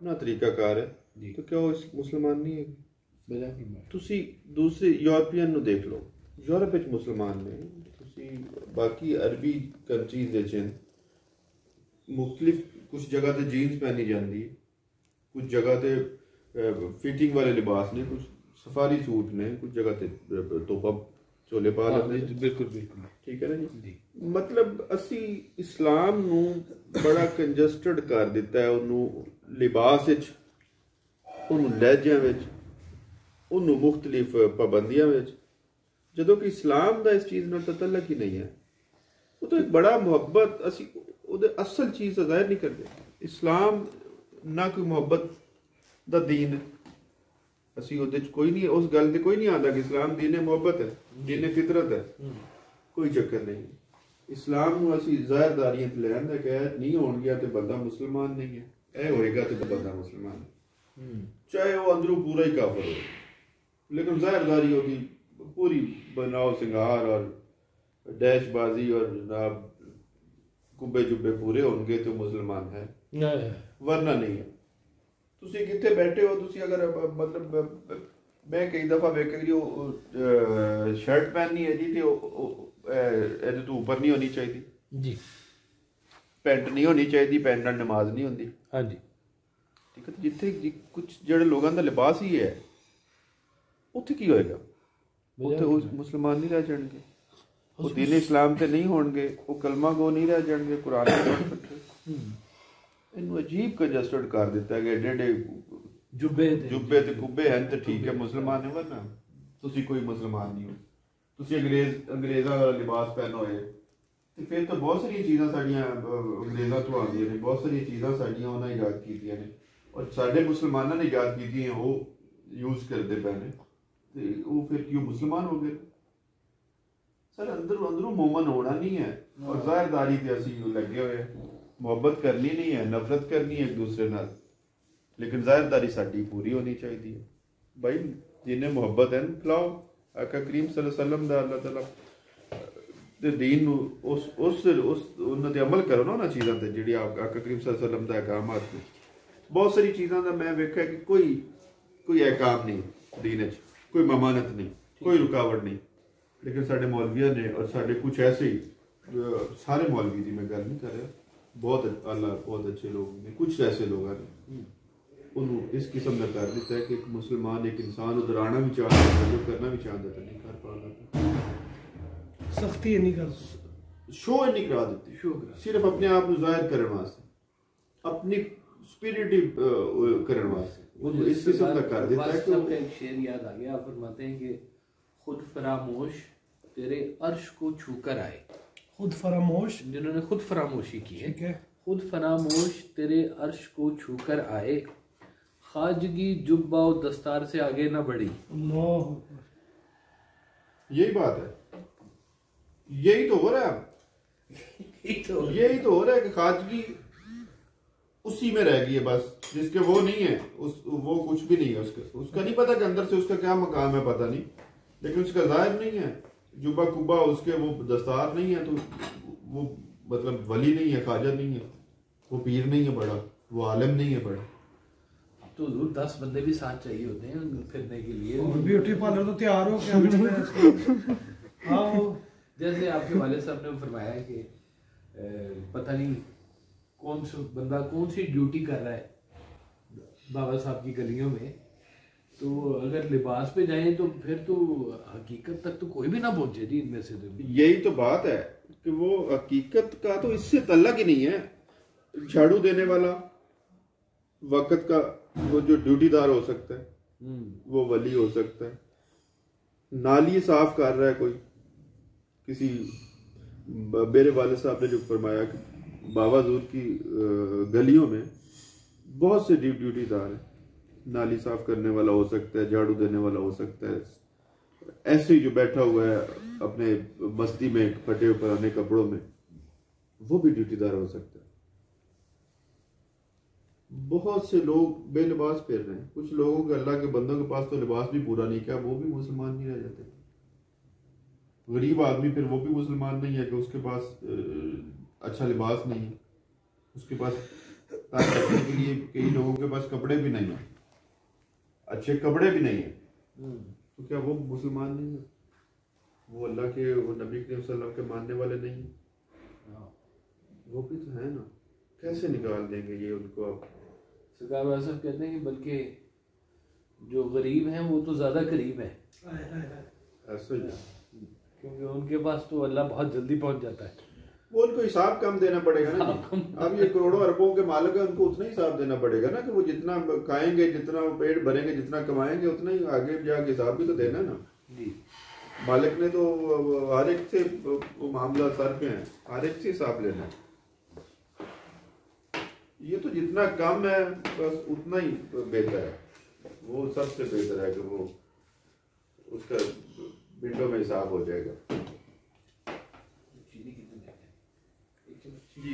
अपना तरीकाकार है जी। तो क्या वो मुसलमान नहीं है? बजा की बात। ਤੁਸੀਂ ਦੂਸਰੇ ਯੂਰਪੀਅਨ ਨੂੰ ਦੇਖ ਲਓ, ਯੂਰਪ ਵਿੱਚ ਮੁਸਲਮਾਨ ਨੇ, ਤੁਸੀਂ ਬਾਕੀ ਅਰਬੀ ਕੰਟਰੀਜ਼ ਵਿੱਚ ਮੁxtਲਿਫ ਕੁਝ ਜਗ੍ਹਾ ਤੇ ਜੀਨਸ ਪਹਿਨੀ ਜਾਂਦੀ ਹੈ, ਕੁਝ ਜਗ੍ਹਾ ਤੇ ਫਿਟਿੰਗ ਵਾਲੇ ਲਿਬਾਸ ਨੇ, ਕੁਝ ਸਫਾਰੀ ਸੂਟ ਨੇ, ਕੁਝ ਜਗ੍ਹਾ ਤੇ ਤੋਪਾ ਚੋਲੇ ਪਾ ਲੈਂਦੇ ਨੇ। ਬਿਲਕੁਲ ਬਿਲकुल ਠੀਕ ਹੈ ਨਾ ਜੀ। ਮਤਲਬ ਅਸੀਂ ਇਸਲਾਮ ਨੂੰ ਬੜਾ ਕੰਜਸਟਡ ਕਰ ਦਿੱਤਾ ਹੈ, ਉਹਨੂੰ ਲਿਬਾਸ ਵਿੱਚ, ਉਹਨੂੰ ਲਹਿਜਿਆਂ ਵਿੱਚ, ਉਹਨੂੰ ਮੁxtਲਿਫ ਪਾਬੰਦੀਆਂ ਵਿੱਚ, ਜਦੋਂ ਕਿ ਇਸਲਾਮ ਦਾ ਇਸ ਚੀਜ਼ ਨਾਲ ਤਤੱਲਕ ਹੀ ਨਹੀਂ ਹੈ। ਉਹ ਤਾਂ ਇੱਕ ਬੜਾ ਮੁਹੱਬਤ, ਅਸੀਂ ਉਹਦੇ ਅਸਲ ਚੀਜ਼ ਦਾ ਜ਼ਾਹਿਰ ਨਹੀਂ ਕਰਦੇ। ਇਸਲਾਮ ਨਾ ਕੋਈ ਮੁਹੱਬਤ ਦਾ ਦੀਨ ਹੈ, ਅਸੀਂ ਉਹਦੇ 'ਚ ਕੋਈ ਨਹੀਂ, ਉਸ ਗੱਲ ਤੇ ਕੋਈ ਨਹੀਂ ਆਉਂਦਾ ਕਿ ਇਸਲਾਮ ਦੀਨ ਮੁਹੱਬਤ ਹੈ, ਦੀਨ ਫਿਤਰਤ ਹੈ, ਕੋਈ ਚੱਕਰ ਨਹੀਂ। ਇਸਲਾਮ ਨੂੰ ਅਸੀਂ ਜ਼ਾਹਿਰਦਾਰੀਆਂ ਤੇ ਲੈਣ ਦਾ ਕਹਿ ਨਹੀਂ ਹੋਣ ਗਿਆ ਤੇ ਬੰਦਾ ਮੁਸਲਮਾਨ ਨਹੀਂ ਹੈ, ਇਹ ਹੋਏਗਾ ਤੇ ਬੰਦਾ ਮੁਸਲਮਾਨ ਹੈ, ਚਾਹੇ ਉਹ ਅੰਦਰੋਂ ਪੂਰਾ ਹੀ ਕਾਫਰ ਹੋ, लेकिन ज़ाहिरदारी होगी पूरी बनाओ सिंगार और डैशबाजी और जनाब कुब्बे जुब्बे पूरे होंगे तो मुसलमान है, वरना नहीं है। तुसी कितने बैठे हो, तुसी अगर मतलब मैं कई दफ़ा वेखा जी शर्ट पहननी है जी तो ਇਹਦੇ ਤੋਂ ਉੱਪਰ ਨਹੀਂ ਹੋਣੀ ਚਾਹੀਦੀ ਜੀ, ਪੈਂਟ ਨਹੀਂ ਹੋਣੀ ਚਾਹੀਦੀ, ਪੈਂਟ ਨਾਲ ਨਮਾਜ਼ ਨਹੀਂ ਹੁੰਦੀ। ਹਾਂਜੀ ਠੀਕ ਹੈ, ਜਿੱਥੇ ਕੁਝ ਜਿਹੜੇ ਲੋਕਾਂ ਦਾ ਲਿਬਾਸ ਹੀ ਹੈ ਉੱਥੇ ਕੀ ਹੋਏਗਾ? ਉੱਥੇ ਉਹ ਮੁਸਲਮਾਨ ਨਹੀਂ ਰਹਿ ਜਾਣਗੇ, ਉਹ ਦੀਨ ਇਸਲਾਮ ਤੇ ਨਹੀਂ ਹੋਣਗੇ, ਉਹ ਕਲਮਾ ਗੋ ਨਹੀਂ ਰਹਿ ਜਾਣਗੇ, ਕੁਰਾਨ ਦੇ ਪੜ੍ਹ ਸਕੇ। ਇਹਨੂੰ ਅਜੀਬ ਕੰਜਸਟਡ ਕਰ ਦਿੱਤਾ ਗਿਆ, ਏਡੇ ਜੁੱਬੇ ਤੇ ਕੁੱਬੇ ਹਨ ਤੇ ਠੀਕ ਹੈ ਮੁਸਲਮਾਨ ਹੈ, ਵਰਨਾ ਤੁਸੀਂ ਕੋਈ ਮੁਸਲਮਾਨ ਨਹੀਂ ਹੋ। ਤੁਸੀਂ ਅੰਗਰੇਜ਼ਾਂ ਵਾਲਾ ਲਿਬਾਸ ਪਹਿਨੋ ਹੋਏ ਤੇ ਫਿਰ ਤਾਂ ਬਹੁਤ ਸਾਰੀਆਂ ਚੀਜ਼ਾਂ ਸਾਡੀਆਂ ਅੰਗਰੇਜ਼ਾਂ ਤੋਂ ਆਉਂਦੀਆਂ ਨੇ, ਬਹੁਤ ਸਾਰੀਆਂ ਚੀਜ਼ਾਂ ਸਾਡੀਆਂ ਉਹਨਾਂ ਇਜਾਦ ਕੀਤੀਆਂ ਨੇ ਔਰ ਸਾਡੇ ਮੁਸਲਮਾਨਾਂ ਨੇ ਇਜਾਦ ਕੀਤੀਆਂ, ਉਹ ਯੂਜ਼ ਕਰਦੇ ਪਏ ਨੇ, ਤੇ ਉਹ ਫਿਰ ਕਿਉਂ ਮੁਸਲਮਾਨ ਹੋ ਗਏ? ਸਰ ਅੰਦਰੋਂ ਮੋਮਨ ਹੋਣਾ ਨਹੀਂ ਹੈ ਔਰ ਜ਼ਾਹਿਰਦਾਰੀ ਤੇ ਅਸੀਂ ਲੱਗੇ ਹੋਏ, ਮੁਹੱਬਤ ਕਰਨੀ ਨਹੀਂ ਹੈ, ਨਫ਼ਰਤ ਕਰਨੀ ਹੈ ਇੱਕ ਦੂਸਰੇ ਨਾਲ, ਲੇਕਿਨ ਜ਼ਾਹਿਰਦਾਰੀ ਸਾਡੀ ਪੂਰੀ ਹੋਣੀ ਚਾਹੀਦੀ ਹੈ। ਭਾਈ ਜਿਹਨੇ ਮੁਹੱਬਤ ਹੈ ਫਲਾਓ, ਆਕਾ ਕਰੀਮ ਸੱਲੱਲਾਹੁ ਅਲੈਹਿ ਵਸੱਲਮ ਦਾ ਅੱਲਾਹ ਤਾਲਾ ਦੇ ਦੀਨ ਨੂੰ ਉਸ ਉਹਨਾਂ ਤੇ ਅਮਲ ਕਰੋ ਨਾ, ਉਹਨਾਂ ਚੀਜ਼ਾਂ ਤੇ ਜਿਹੜੀ ਆਕਾ ਕਰੀਮ ਸੱਲੱਲਾਹੁ ਅਲੈਹਿ ਵਸੱਲਮ ਦਾ ਅਹਿਕਾਮਾਤ ਨੇ। ਬਹੁਤ ਸਾਰੀ ਚੀਜ਼ਾਂ ਦਾ ਮੈਂ ਵੇਖਿਆ ਕਿ ਕੋਈ ਅਹਿਕਾਮ ਨਹੀਂ ਦੀਨ 'ਚ, कोई ममानत नहीं, कोई रुकावट नहीं, लेकिन साढ़े मौलविया ने और साढ़े कुछ ऐसे ही, सारे मौलवी की मैं गल नहीं कर रहा, बहुत अल्लाह बहुत अच्छे लोग ने, कुछ ऐसे लोग ने उन्होंने इस किस्म का कर दिता है कि एक मुसलमान एक इंसान उधर आना भी चाहता है, जो करना भी चाहता था नहीं कर पा रहा, सख्ती नहीं कर, शो नहीं करा देती, सिर्फ अपने आप को जाहिर करने वास्ते, अपनी स्पिरिट करने वास्ते इस किस्म का कर देता है। तो एक शेर याद आ गया, आप फरमाते हैं कि खुद फरामोश तेरे अर्श को छूकर आए, खुद फरामोश, जिन्होंने खुद फरामोशी की है, ठीक है, खुद फरामोश तेरे अर्श को छूकर आए, खाजगी जुब्बा और दस्तार से आगे ना बढ़ी। यही बात है, यही तो हो रहा है, यही तो हो रहा है कि खाजगी उसी में रह गई है बस, जिसके वो नहीं है वो कुछ भी नहीं है, उसका नहीं पता कि अंदर से उसका क्या मकाम है, पता नहीं, लेकिन उसका जाहिर नहीं है जुब्बा कुब्बा, उसके वो दस्तार नहीं है, तो वो मतलब वली नहीं है, ख्वाजा नहीं है, वो पीर नहीं है बड़ा, वो आलम नहीं है बड़ा। अब तो जरूर 10 बंदे भी साथ चाहिए होते हैं फिरने के लिए, और ब्यूटी पार्लर तो तैयार हो क्या? हाँ, जैसे आपके वाले साहब ने फरमाया कि पता नहीं कौन सा बंदा कौन सी ड्यूटी कर रहा है बाबा साहब की गलियों में, तो अगर लिबास पे जाएं तो फिर तो हकीकत तक तो कोई भी ना पहुंचे जी इनमें से। तो यही तो बात है कि वो हकीकत का तो इससे तल्लक ही नहीं है। झाड़ू देने वाला वक्त का वो जो ड्यूटीदार हो सकता है, वो वली हो सकता है, नाली साफ कर रहा है कोई, किसी मेरे वाले साहब ने जो फरमाया कि बाबा ज़ूर की गलियों में बहुत से ड्यूटीदार हैं, नाली साफ करने वाला हो सकता है, झाड़ू देने वाला हो सकता है, ऐसे ही जो बैठा हुआ है अपने बस्ती में फटे पुराने कपड़ों में, वो भी ड्यूटीदार हो सकता है। बहुत से लोग बेलिबास फिर रहे हैं, कुछ लोगों के अल्लाह के बंदों के पास तो लिबास भी पूरा नहीं, क्या वो भी मुसलमान नहीं रह जाते? गरीब आदमी फिर वो भी मुसलमान नहीं है कि उसके पास अच्छा लिबास नहीं है, उसके पास ताकि रखने के लिए कई लोगों के पास कपड़े भी नहीं हैं, अच्छे कपड़े भी नहीं हैं, तो क्या वो मुसलमान नहीं है? वो अल्लाह के, वो नबी करीम सल्लल्लाहु अलैहि वसल्लम के मानने वाले नहीं हैं? वो भी तो है ना, कैसे निकाल देंगे ये उनको? आप सरकार वाला साहब कहते हैं कि बल्कि जो गरीब हैं वो तो ज़्यादा करीब हैं, ऐसा ही, क्योंकि उनके पास तो अल्लाह बहुत जल्दी पहुंच जाता है। वो उनको हिसाब कम देना पड़ेगा ना जी। अब ये करोड़ों अरबों के मालिक है, उनको उतना ही हिसाब देना पड़ेगा ना, कि वो जितना खाएंगे, जितना वो पेट भरेंगे, जितना कमाएंगे, उतना ही आगे जाके हिसाब भी तो देना ना जी। मालिक ने तो हर एक से वो मामला सर पे है, हर एक से हिसाब लेना है। ये तो जितना कम है बस उतना ही बेहतर है, वो सबसे बेहतर है कि वो उसका विंडो में हिसाब हो जाएगा। चीनी कितनी है? जी